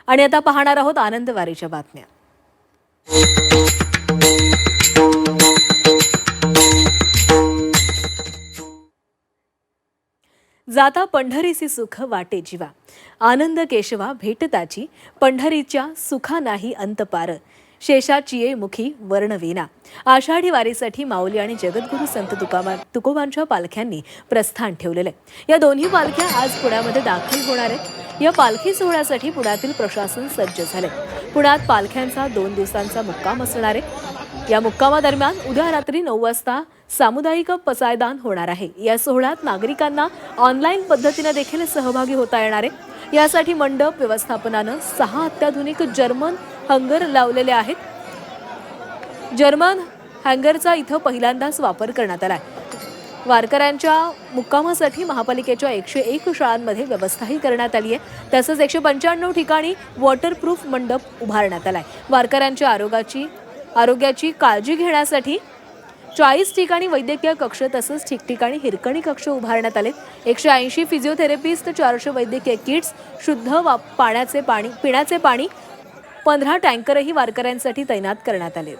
आणि आता पाहणार आहोत आनंदवारीच्या बातम्या। जाता पंढरीसी सुख वाटे जीवा, आनंद केशवा भेटताची, पंढरीच्या सुखा नाही अंत पार, शेषाची मुखी वर्णवेना। आषाढी वारीसाठी माऊली आणि जगद्गुरू संत तुकोबांच्या पालख्यांनी प्रस्थान ठेवलेले। या दोन्ही पालख्या आज पुण्यामध्ये दाखल होणार आहेत। या पालखी सोहळ्यासाठी पुण्यातील प्रशासन सज्ज झाले। पुण्यात पालख्यांचा 2 दिवसांचा मुक्काम असणार आहे। या मुक्कामादरम्यान उद्या रात्री 9 वाजता सामुदायिक पसायदान होणार आहे। या सोहळ्यात नागरिकांना ऑनलाईन पद्धतीने देखील सहभागी होता येणार आहे। यासाठी मंडप व्यवस्थापनाने 6 अत्याधुनिक जर्मन हँगर लावलेले आहेत। जर्मन हँगरचा इथं पहिल्यांदाच वापर करण्यात आला आहे। वारकऱ्यांच्या मुक्कामासाठी महापालिकेच्या 101 शाळांमध्ये व्यवस्थाही करण्यात आली आहे। तसंच 195 ठिकाणी वॉटरप्रूफ मंडप उभारण्यात आलाय। वारकऱ्यांच्या आरोग्याची काळजी घेण्यासाठी 40 ठिकाणी वैद्यकीय कक्ष तसंच ठिकठिकाणी हिरकणी कक्ष उभारण्यात आले। 180 फिजिओथेरपिस्ट, 400 वैद्यकीय किट्स, शुद्ध पिण्याचे पाणी, 15 टँकरही वारकऱ्यांसाठी तैनात करण्यात आले।